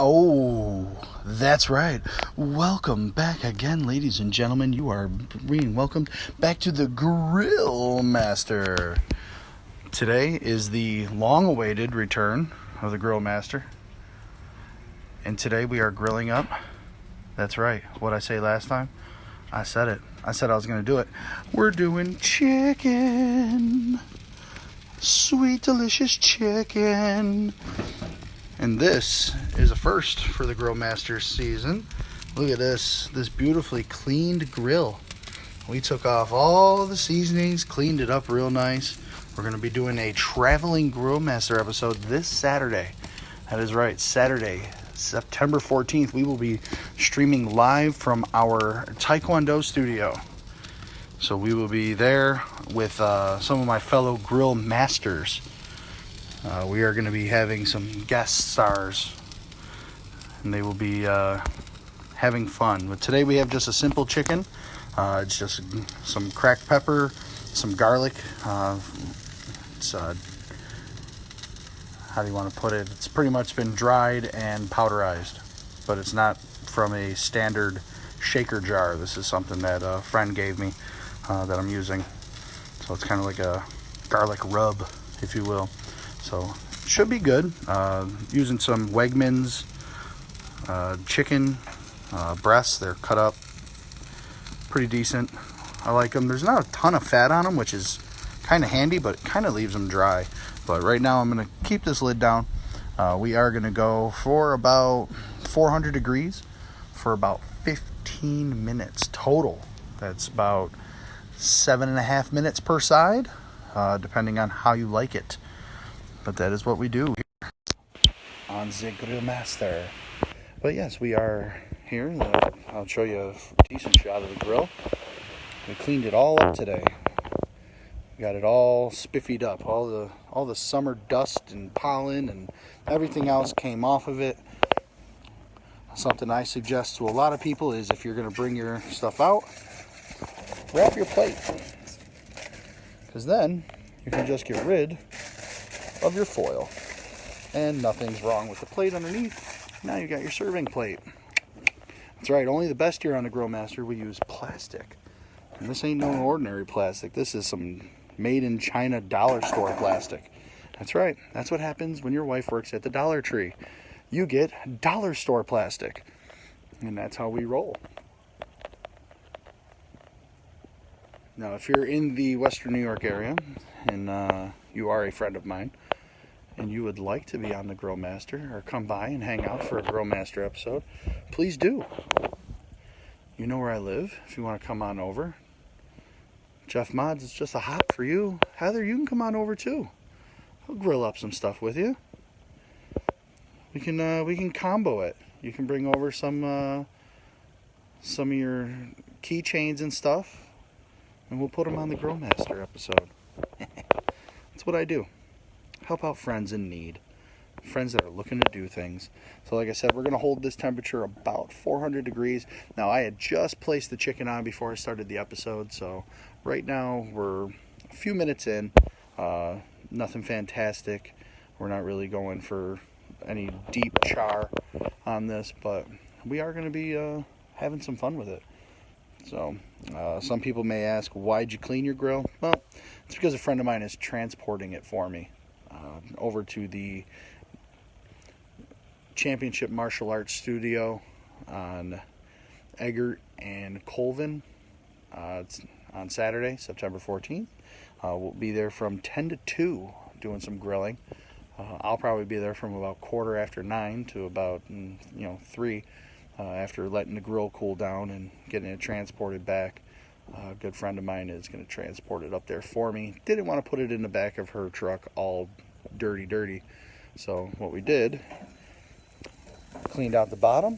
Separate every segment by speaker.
Speaker 1: Oh, that's right. Welcome back again, ladies and gentlemen. You are being welcomed back to the GrillMaster. Today is the long-awaited return of the GrillMaster. And today we are grilling up. That's right. What I say last time? I said it. I said I was going to do it. We're doing chicken. Sweet, delicious chicken. And this is a first for the GrillMaster season. Look at this beautifully cleaned grill. We took off all the seasonings, cleaned it up real nice. We're going to be doing a traveling GrillMaster episode this Saturday. That is right, Saturday, September 14th. We will be streaming live from our Taekwondo studio. So we will be there with some of my fellow grill masters. We are going to be having some guest stars, and they will be having fun. But today we have just a simple chicken. It's just some cracked pepper, some garlic. It's how do you want to put it? It's pretty much been dried and powderized, but it's not from a standard shaker jar. This is something that a friend gave me that I'm using. So it's kind of like a garlic rub, if you will. So should be good. Using some Wegmans chicken breasts. They're cut up pretty decent. I like them. There's not a ton of fat on them, which is kind of handy, but it kind of leaves them dry. But right now I'm going to keep this lid down. We are going to go for about 400 degrees for about 15 minutes total. That's about 7.5 minutes per side, depending on how you like it. But that is what we do here on the GrillMaster. But yes, we are here. I'll show you a decent shot of the grill. We cleaned it all up today. We got it all spiffied up. All the summer dust and pollen and everything else came off of it. Something I suggest to a lot of people is if you're going to bring your stuff out, wrap your plate. Because then you can just get rid of your foil, and nothing's wrong with the plate underneath. Now you got your serving plate. That's right, only the best here on the GrillMaster we use plastic, and this ain't no ordinary plastic. This is some made in China dollar store plastic. That's right, that's what happens when your wife works at the Dollar Tree. You get dollar store plastic, and that's how we roll. Now if you're in the Western New York area and you are a friend of mine and you would like to be on the GrillMaster or come by and hang out for a GrillMaster episode, please do. You know where I live if you want to come on over. Jeff Mods, it's just a hop for you. Heather, you can come on over too. I'll grill up some stuff with you. We can combo it. You can bring over some of your keychains and stuff, and we'll put them on the GrillMaster episode. That's what I do. Help out friends in need. Friends that are looking to do things. So like I said, we're going to hold this temperature about 400 degrees. Now, I had just placed the chicken on before I started the episode. So right now, we're a few minutes in. Nothing fantastic. We're not really going for any deep char on this. But we are going to be having some fun with it. So some people may ask, why'd you clean your grill? Well, it's because a friend of mine is transporting it for me over to the Championship Martial Arts Studio on Eggert and Colvin. It's on Saturday, September 14th. We'll be there from 10 to 2 doing some grilling. I'll probably be there from about 9:15 to about 3 after letting the grill cool down and getting it transported back. A good friend of mine is going to transport it up there for me. Didn't want to put it in the back of her truck all dirty. So what we did, cleaned out the bottom.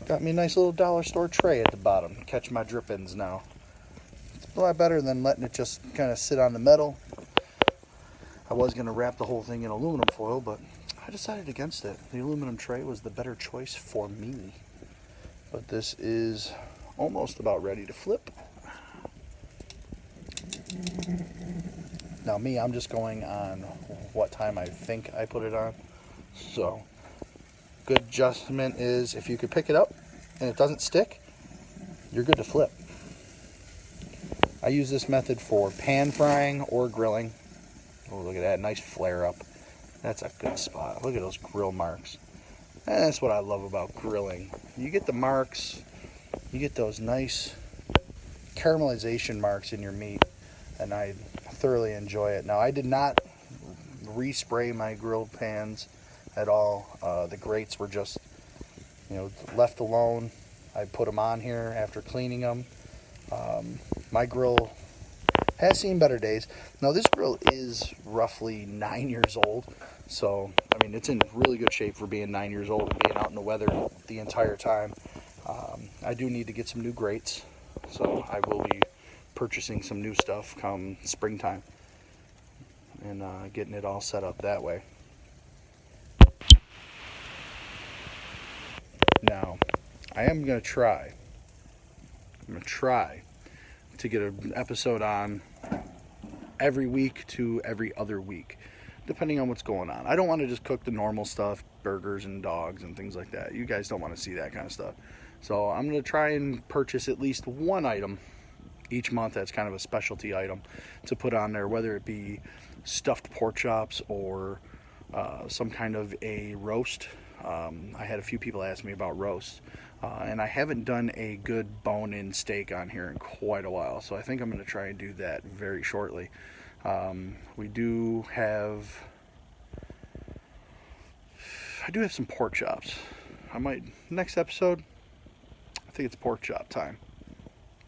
Speaker 1: Got me a nice little dollar store tray at the bottom. Catch my drippings now. It's a lot better than letting it just kind of sit on the metal. I was going to wrap the whole thing in aluminum foil, but I decided against it. The aluminum tray was the better choice for me. But this is almost about ready to flip. Now me, I'm just going on what time I think I put it on. So good adjustment is if you could pick it up and it doesn't stick, you're good to flip. I use this method for pan frying or grilling. Oh, look at that, nice flare up. That's a good spot. Look at those grill marks. And that's what I love about grilling. You get the marks, you get those nice caramelization marks in your meat, and I thoroughly enjoy it. Now, I did not respray my grill pans at all. The grates were just, left alone. I put them on here after cleaning them. My grill has seen better days. Now, this grill is roughly 9 years old, so I mean, it's in really good shape for being 9 years old and being out in the weather the entire time. I do need to get some new grates, so I will be purchasing some new stuff come springtime and getting it all set up that way. Now, I am going to try. I'm going to try to get an episode on every week to every other week, depending on what's going on. I don't want to just cook the normal stuff, burgers and dogs and things like that. You guys don't want to see that kind of stuff. So I'm going to try and purchase at least one item each month that's kind of a specialty item to put on there, whether it be stuffed pork chops or some kind of a roast. I had a few people ask me about roast, and I haven't done a good bone-in steak on here in quite a while, so I think I'm going to try and do that very shortly. I do have some pork chops. Next episode, I think it's pork chop time.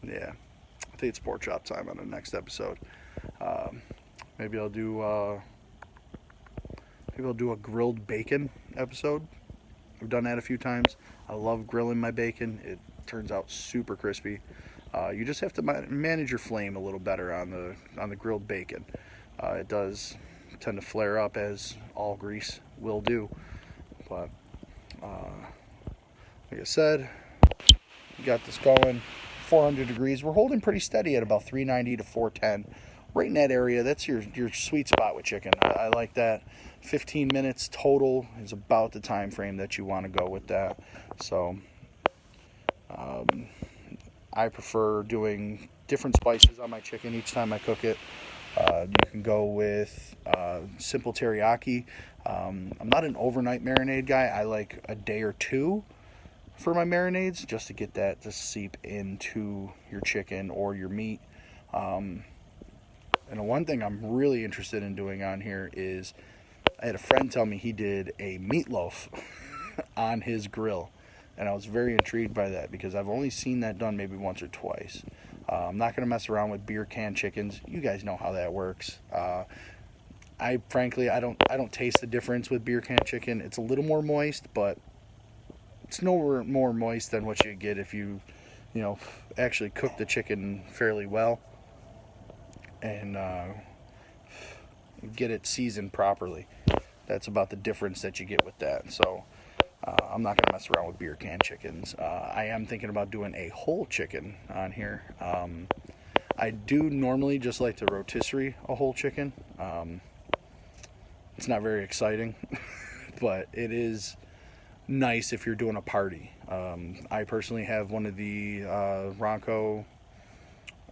Speaker 1: Yeah, I think it's pork chop time on the next episode. Maybe I'll do a grilled bacon episode. I've done that a few times. I love grilling my bacon. It turns out super crispy. You just have to manage your flame a little better on the grilled bacon. It does tend to flare up, as all grease will do. But like I said, we got this going. 400 degrees. We're holding pretty steady at about 390 to 410. Right in that area. That's your sweet spot with chicken. I like that. 15 minutes total is about the time frame that you want to go with that. So I prefer doing different spices on my chicken each time I cook it. You can go with simple teriyaki. I'm not an overnight marinade guy. I like a day or two for my marinades just to get that to seep into your chicken or your meat. And the one thing I'm really interested in doing on here is I had a friend tell me he did a meatloaf on his grill, and I was very intrigued by that because I've only seen that done maybe once or twice. I'm not going to mess around with beer can chickens. You guys know how that works. I don't taste the difference with beer can chicken. It's a little more moist, but it's nowhere more moist than what you get if you actually cook the chicken fairly well and get it seasoned properly. That's about the difference that you get with that. So I'm not going to mess around with beer can chickens. I am thinking about doing a whole chicken on here. I do normally just like to rotisserie a whole chicken. It's not very exciting, but it is nice if you're doing a party. I personally have one of the Ronco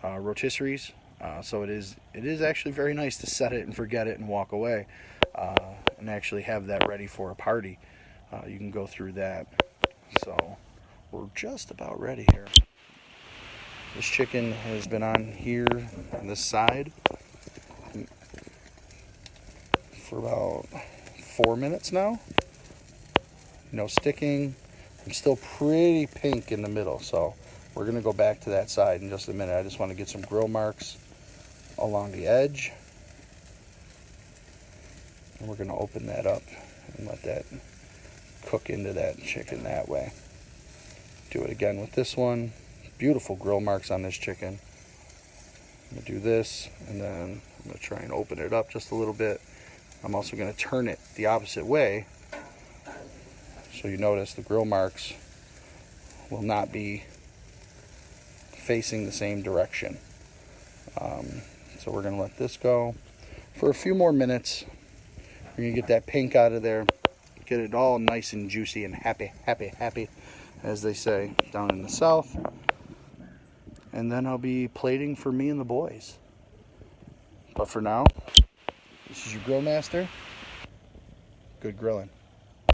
Speaker 1: rotisseries. So it is actually very nice to set it and forget it and walk away and actually have that ready for a party. You can go through that. So we're just about ready here. This chicken has been on here on this side for about 4 minutes now. No sticking. I'm still pretty pink in the middle, so we're going to go back to that side in just a minute. I just want to get some grill marks along the edge, and we're going to open that up and let that cook into that chicken that way. Do it again with this one. Beautiful grill marks on this chicken. I'm going to do this, and then I'm going to try and open it up just a little bit. I'm also going to turn it the opposite way, so you notice the grill marks will not be facing the same direction. So we're going to let this go for a few more minutes. We're going to get that pink out of there. Get it all nice and juicy and happy, as they say down in the South. And then I'll be plating for me and the boys. But for now, this is your GrillMaster. Good grilling.